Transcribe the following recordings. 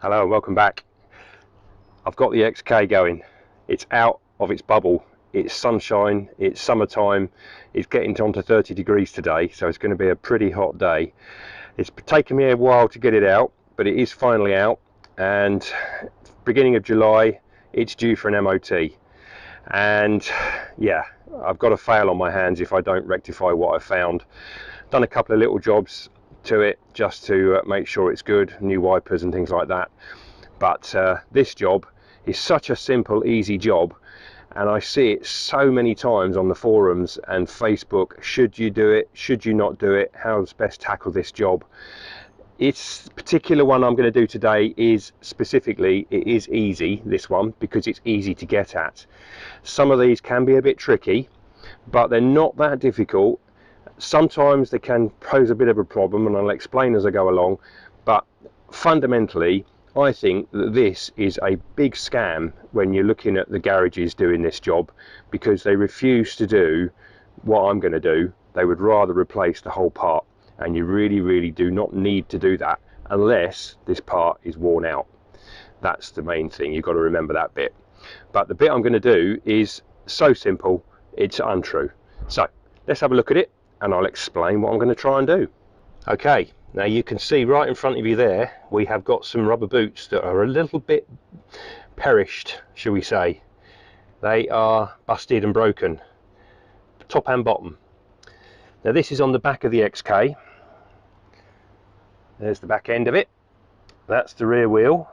Hello and welcome back. I've got the XK going. It's out of its bubble. It's sunshine, it's summertime, it's getting on to 30 degrees today, so it's going to be a pretty hot day. It's taken me a while to get it out, but it is finally out, and beginning of July it's due for an MOT. And yeah, I've got a fail on my hands if I don't rectify what I found. Done a couple of little jobs to it just to make sure it's good, new wipers and things like that. But this job is such a simple, easy job, and I see it so many times on the forums and Facebook. Should you do it? Should you not do it? How's best tackle this job? It's particular one I'm going to do today is specifically, it is easy, this one, because it's easy to get at. Some of these can be a bit tricky, but they're not that difficult. Sometimes they can pose a bit of a problem, and I'll explain as I go along, but fundamentally I think that this is a big scam when you're looking at the garages doing this job, because they refuse to do what I'm going to do. They would rather replace the whole part, and you really do not need to do that unless this part is worn out. That's the main thing, you've got to remember that bit. But the bit I'm going to do is so simple it's untrue. So let's have a look at it and I'll explain what I'm going to try and do. Okay, now you can see right in front of you there we have got some rubber boots that are a little bit perished, shall we say. They are busted and broken, top and bottom. Now this is on the back of the XK. There's the back end of it, that's the rear wheel,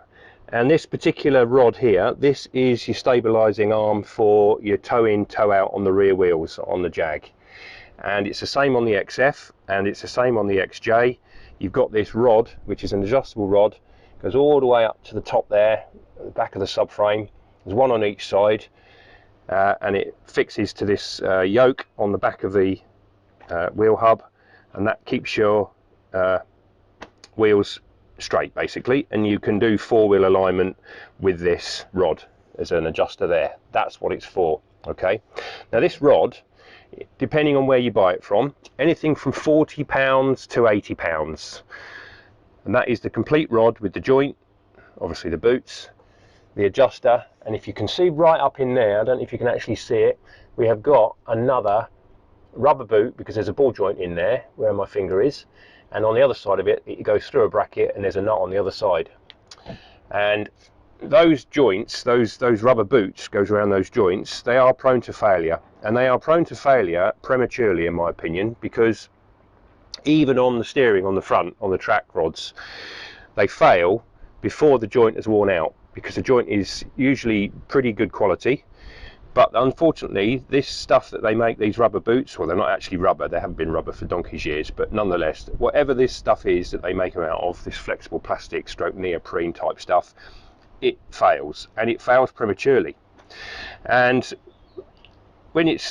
and this particular rod here, this is your stabilizing arm for your toe in toe out on the rear wheels on the Jag. And it's the same on the XF and it's the same on the XJ. You've got this rod, which is an adjustable rod, goes all the way up to the top there, the back of the subframe. There's one on each side, and it fixes to this yoke on the back of the wheel hub, and that keeps your wheels straight basically, and you can do four-wheel alignment with this rod as an adjuster there. That's what it's for. Okay, now this rod, depending on where you buy it from, anything from £40 to £80, and that is the complete rod with the joint, obviously the boots, the adjuster, and if you can see right up in there, I don't know if you can actually see it, we have got another rubber boot, because there's a ball joint in there where my finger is, and on the other side of it, it goes through a bracket and there's a nut on the other side. And those joints, those rubber boots goes around those joints, they are prone to failure, and they are prone to failure prematurely in my opinion, because even on the steering on the front, on the track rods, they fail before the joint is worn out, because the joint is usually pretty good quality. But unfortunately this stuff that they make, these rubber boots, well, they're not actually rubber, they haven't been rubber for donkey's years, but nonetheless, whatever this stuff is that they make them out of, this flexible plastic stroke neoprene type stuff, it fails, and it fails prematurely. And when it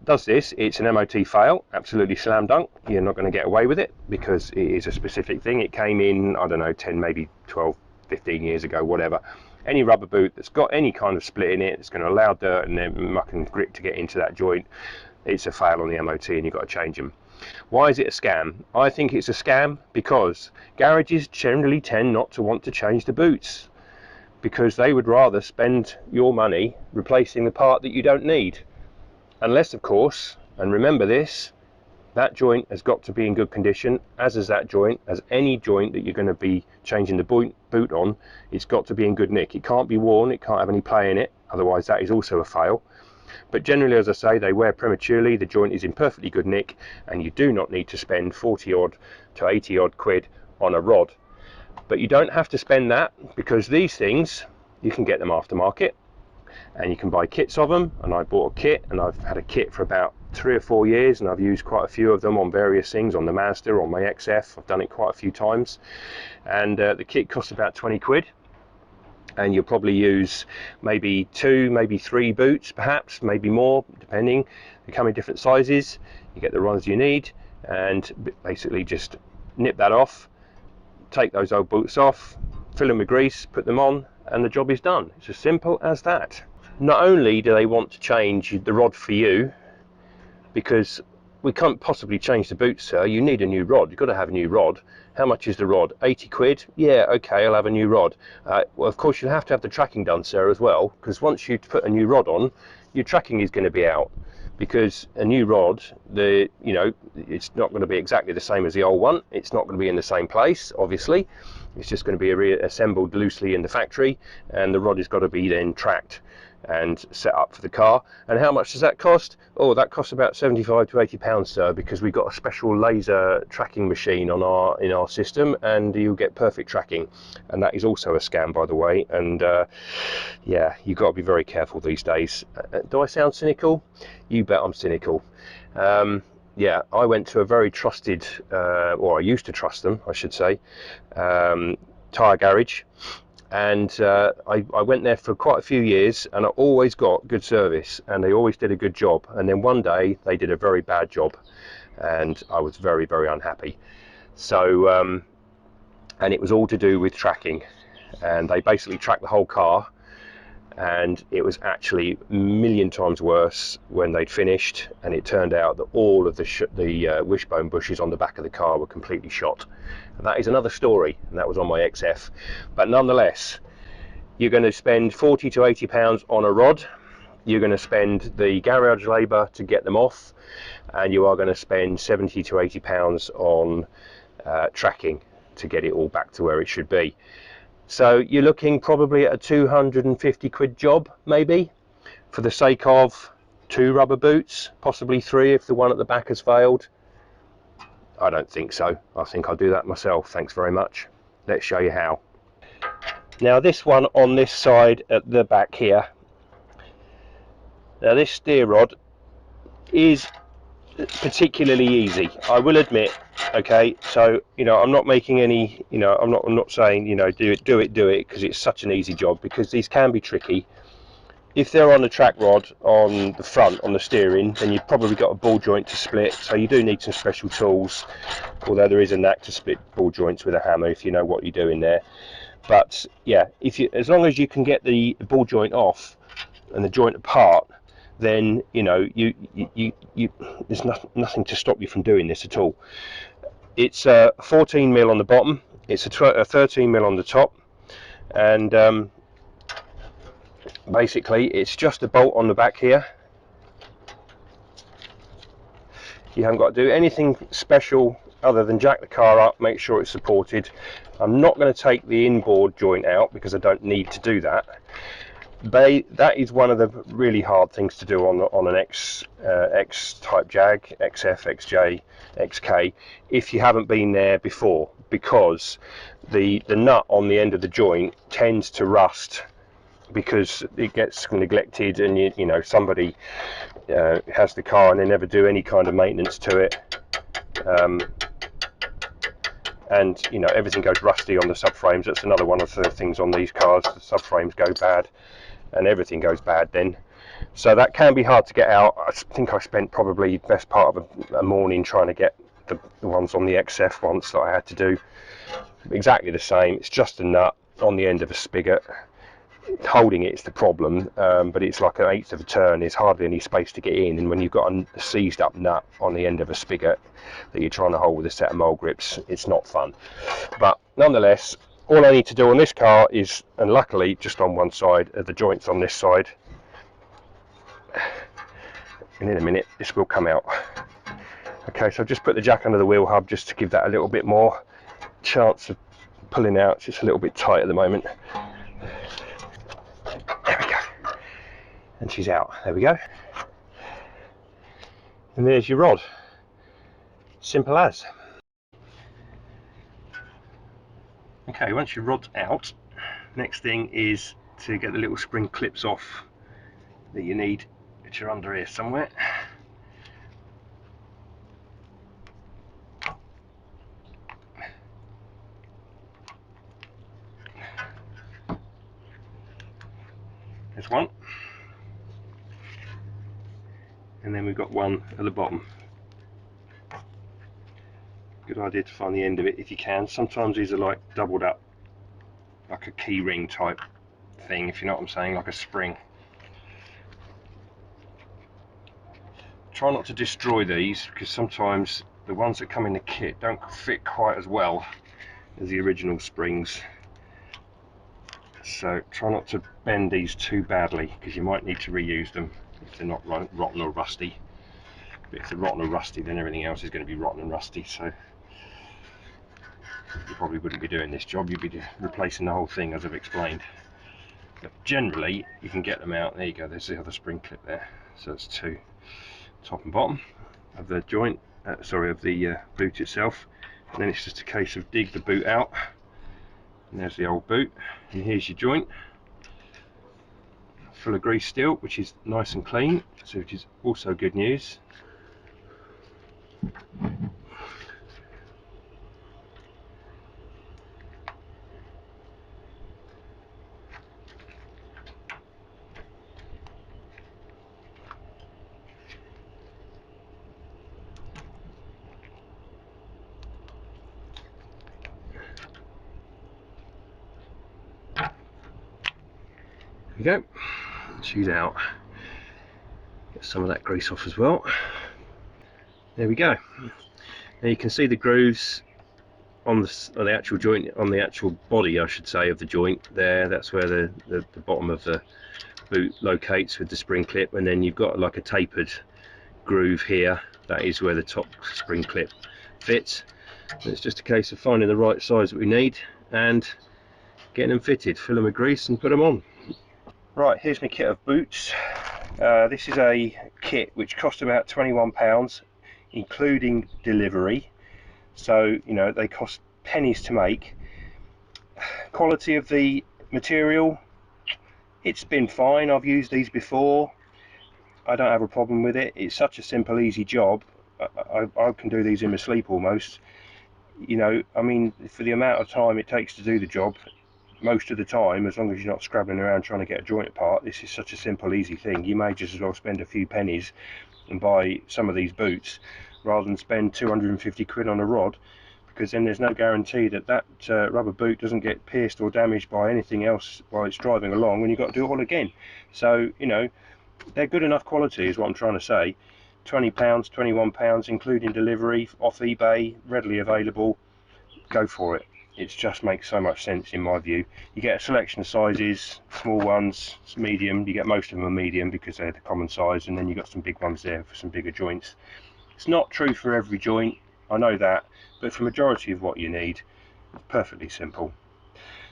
does this, it's an MOT fail, absolutely slam dunk. You're not going to get away with it because it is a specific thing. It came in, I don't know, 10, maybe 12, 15 years ago, whatever. Any rubber boot that's got any kind of split in it, it's going to allow dirt and then muck and grit to get into that joint, it's a fail on the MOT and you've got to change them. Why is it a scam? I think it's a scam because garages generally tend not to want to change the boots, because they would rather spend your money replacing the part that you don't need. Unless, of course, and remember this, that joint has got to be in good condition, as is that joint, as any joint that you're going to be changing the boot on, it's got to be in good nick. It can't be worn, it can't have any play in it, otherwise that is also a fail. But generally, as I say, they wear prematurely, the joint is in perfectly good nick, and you do not need to spend 40 odd to 80 odd quid on a rod. But you don't have to spend that, because these things, you can get them aftermarket, and you can buy kits of them. And I bought a kit, and I've had a kit for about 3 or 4 years, and I've used quite a few of them on various things, on the Mazda, on my XF. I've done it quite a few times, and the kit costs about 20 quid, and you'll probably use maybe 2, maybe 3 boots, perhaps, maybe more, depending. They come in different sizes. You get the ones you need, and basically just nip that off, take those old boots off, fill them with grease, put them on, and the job is done. It's as simple as that. Not only do they want to change the rod for you, because we can't possibly change the boot, sir. You need a new rod. You've got to have a new rod. How much is the rod? 80 quid? Yeah, okay, I'll have a new rod. Well, of course, you'll have to have the tracking done, sir, as well, because once you put a new rod on, your tracking is going to be out. Because a new rod, it's not going to be exactly the same as the old one. It's not going to be in the same place, obviously. It's just going to be reassembled loosely in the factory, and the rod has got to be then tracked and set up for the car. And how much does that cost? Oh, that costs about 75 to 80 pounds, sir, because we've got a special laser tracking machine in our system, and you'll get perfect tracking. And that is also a scam, by the way. And yeah, you've got to be very careful these days. Do I sound cynical? You bet I'm cynical. Yeah, I went to a very trusted, or I used to trust them, I should say, tyre garage. And I went there for quite a few years, and I always got good service, and they always did a good job. And then one day they did a very bad job, and I was very, very unhappy. So and it was all to do with tracking, and they basically tracked the whole car, and it was actually a million times worse when they'd finished, and it turned out that all of the wishbone bushes on the back of the car were completely shot. And that is another story, and that was on my XF. But nonetheless, you're going to spend 40 to 80 pounds on a rod. You're going to spend the garage labour to get them off, and you are going to spend 70 to 80 pounds on tracking to get it all back to where it should be. So you're looking probably at a 250 quid job, maybe, for the sake of 2 rubber boots, possibly 3 if the one at the back has failed. I don't think so. I think I'll do that myself. Thanks very much. Let's show you how. Now this one on this side at the back here. Now this steer rod is particularly easy, I will admit. Okay, so I'm not making any, I'm not saying do it because it's such an easy job, because these can be tricky. If they're on the track rod on the front on the steering, then you've probably got a ball joint to split, so you do need some special tools, although there is a knack to split ball joints with a hammer if you know what you're doing there. But yeah, as long as you can get the ball joint off and the joint apart, then there's nothing to stop you from doing this at all. It's 14 mil on the bottom, it's a 13 mil on the top, and basically it's just a bolt on the back here. You haven't got to do anything special other than jack the car up, make sure it's supported. I'm not going to take the inboard joint out because I don't need to do that. That is one of the really hard things to do on an X type Jag, XF, XJ, XK, if you haven't been there before, because the nut on the end of the joint tends to rust because it gets neglected, and somebody has the car and they never do any kind of maintenance to it, and everything goes rusty on the subframes. That's another one of the things on these cars. The subframes go bad and everything goes bad then, so that can be hard to get out. I think I spent probably the best part of a morning trying to get the ones on the XF once that I had to do. Exactly the same, it's just a nut on the end of a spigot. Holding it is the problem, but it's like 1/8 of a turn. There's hardly any space to get in, and when you've got a seized up nut on the end of a spigot that you're trying to hold with a set of mole grips, it's not fun. But nonetheless, all I need to do on this car is, and luckily just on one side, the joints on this side, and in a minute this will come out. Okay, so I've just put the jack under the wheel hub just to give that a little bit more chance of pulling out. It's just a little bit tight at the moment. There we go, and she's out. There we go, and there's your rod. Simple as. Okay, once your rod's out, next thing is to get the little spring clips off that you need, which are under here somewhere. There's one, and then we've got one at the bottom. Good idea to find the end of it if you can. Sometimes these are like doubled up, like a key ring type thing, if you know what I'm saying, like a spring. try not to destroy these, because sometimes the ones that come in the kit don't fit quite as well as the original springs. So try not to bend these too badly, because you might need to reuse them if they're not rotten or rusty. But if they're rotten or rusty, then everything else is going to be rotten and rusty, so you probably wouldn't be doing this job. You'd be replacing the whole thing, as I've explained. But generally you can get them out. There you go, there's the other spring clip there. So it's two, top and bottom of the joint, sorry, of the boot itself. And then it's just a case of dig the boot out, and there's the old boot, and here's your joint, full of grease still, which is nice and clean, so which is also good news. There you go, she's out. Get some of that grease off as well. There we go. Now you can see the grooves on the actual joint, on the actual body I should say, of the joint there. That's where the bottom of the boot locates with the spring clip, and then you've got like a tapered groove here. That is where the top spring clip fits. And it's just a case of finding the right size that we need and getting them fitted, fill them with grease and put them on. Right, here's my kit of boots. This is a kit which cost about £21, including delivery. So, you know, they cost pennies to make. Quality of the material, it's been fine. I've used these before. I don't have a problem with it. It's such a simple, easy job. I can do these in my sleep almost. You know, I mean, for the amount of time it takes to do the job, most of the time, as long as you're not scrabbling around trying to get a joint apart, this is such a simple, easy thing. You may just as well spend a few pennies and buy some of these boots rather than spend 250 quid on a rod, because then there's no guarantee that that rubber boot doesn't get pierced or damaged by anything else while it's driving along, when you've got to do it all again. So, you know, they're good enough quality is what I'm trying to say. £20, £21, including delivery, off eBay, readily available. Go for it. It just makes so much sense in my view. You get a selection of sizes, small ones, medium. You get most of them are medium because they're the common size, and then you've got some big ones there for some bigger joints. It's not true for every joint, I know that, but for majority of what you need, it's perfectly simple.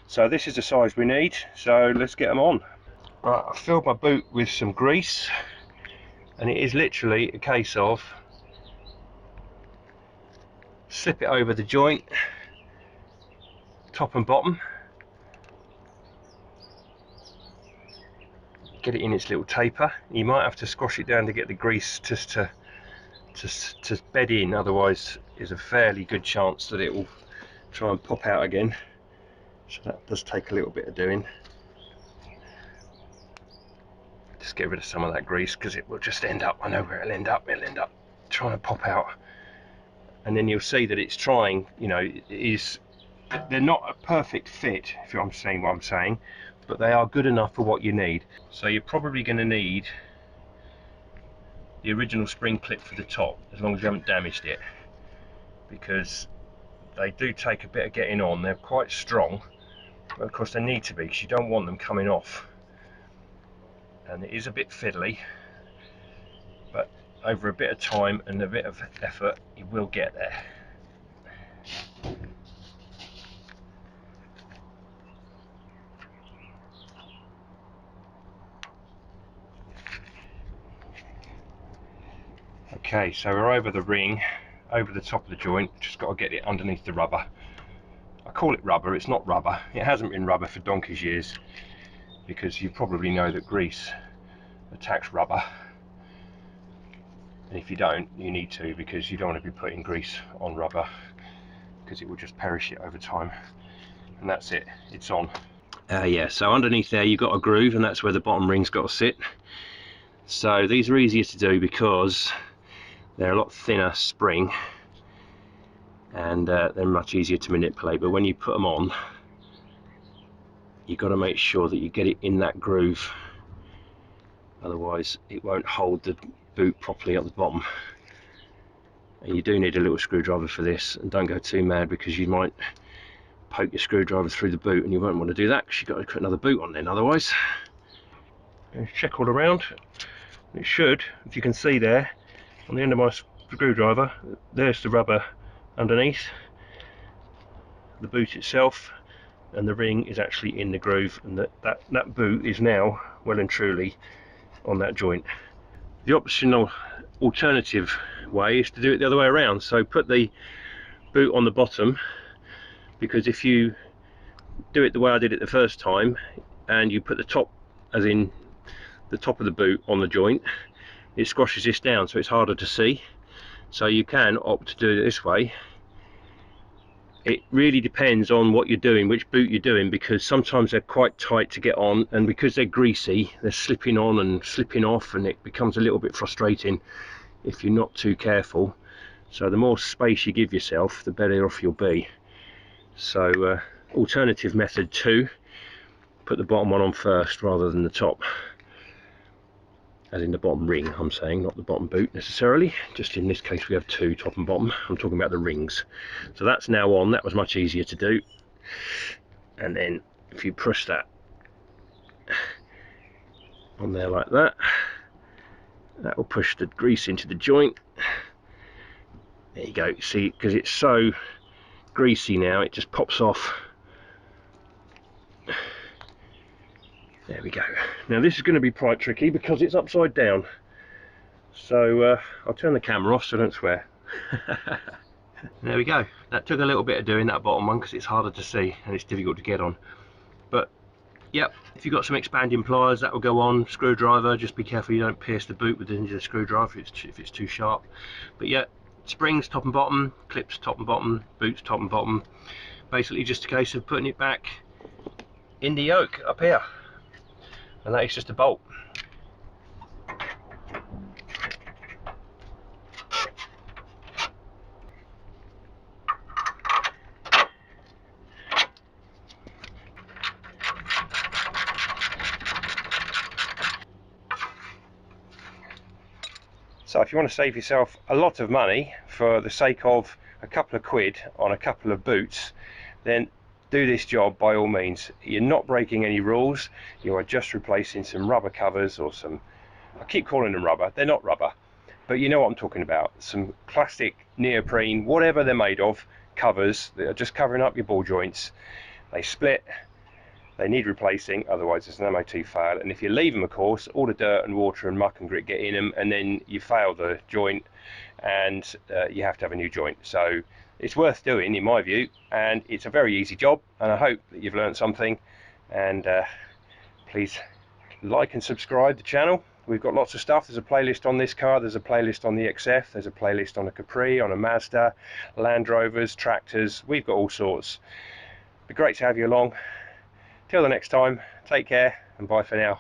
So this is the size we need, so let's get them on. Right, I filled my boot with some grease, and it is literally a case of slip it over the joint, top and bottom, get it in its little taper. You might have to squash it down to get the grease just to bed in, otherwise there's a fairly good chance that it will try and pop out again, so that does take a little bit of doing. Just get rid of some of that grease, because it will just end up, I know where it'll end up trying to pop out, and then you'll see that it's trying, you know, they're not a perfect fit, if I'm saying what I'm saying, but they are good enough for what you need. So you're probably going to need the original spring clip for the top, as long as you haven't damaged it, because they do take a bit of getting on. They're quite strong, but of course they need to be, because you don't want them coming off, and it is a bit fiddly, but over a bit of time and a bit of effort you will get there. Okay, so we're over the ring, over the top of the joint. Just got to get it underneath the rubber. I call it rubber, it's not rubber. It hasn't been rubber for donkey's years, because you probably know that grease attacks rubber, and if you don't, you need to, because you don't want to be putting grease on rubber, because it will just perish it over time. And that's it, it's on. Yeah, so underneath there you've got a groove, and that's where the bottom ring's got to sit. So these are easier to do because they're a lot thinner spring, and they're much easier to manipulate. But when you put them on, you've got to make sure that you get it in that groove, otherwise it won't hold boot properly at the bottom. And you do need a little screwdriver for this, and don't go too mad because you might poke your screwdriver through the boot, and you won't want to do that because you've got to put another boot on then otherwise. And check all around. It should, if you can see there on the end of my screwdriver, there's the rubber underneath the boot itself, and the ring is actually in the groove, and that boot is now well and truly on that joint. The optional alternative way is to do it the other way around. So put the boot on the bottom, because if you do it the way I did it the first time and you put the top, as in the top of the boot, on the joint, it squashes this down so it's harder to see. So you can opt to do it this way. It really depends on what you're doing, which boot you're doing, because sometimes they're quite tight to get on, and because they're greasy they're slipping on and slipping off, and it becomes a little bit frustrating if you're not too careful. So the more space you give yourself, the better off you'll be. So alternative method 2, put the bottom one on first rather than the top, as in the bottom ring I'm saying, not the bottom boot necessarily. Just in this case we have 2, top and bottom. I'm talking about the rings. So that's now on. That was much easier to do. And then if you push that on there like that, that will push the grease into the joint. There you go. See, because it's so greasy now, it just pops off. There we go. Now this is going to be quite tricky because it's upside down. So I'll turn the camera off so don't swear. There we go. That took a little bit of doing, that bottom one, because it's harder to see and it's difficult to get on. But yep, if you've got some expanding pliers, that will go on. Screwdriver, just be careful you don't pierce the boot with the end of the screwdriver if it's too sharp. But yeah, springs top and bottom, clips top and bottom, boots top and bottom. Basically just a case of putting it back in the yoke up here. And that is just a bolt. So if you want to save yourself a lot of money for the sake of a couple of quid on a couple of boots, then do this job by all means. You're not breaking any rules, you are just replacing some rubber covers, or some, I keep calling them rubber, they're not rubber, but you know what I'm talking about, some plastic, neoprene, whatever they're made of, covers that are just covering up your ball joints. They split, they need replacing, otherwise it's an MOT fail, and if you leave them, of course, all the dirt and water and muck and grit get in them, and then you fail the joint, and you have to have a new joint. So it's worth doing in my view, and it's a very easy job, and I hope that you've learned something. And please like and subscribe the channel. We've got lots of stuff. There's a playlist on this car, there's a playlist on the XF, there's a playlist on a Capri, on a Mazda, Land Rovers, tractors, we've got all sorts. Be great to have you along. Till the next time, take care and bye for now.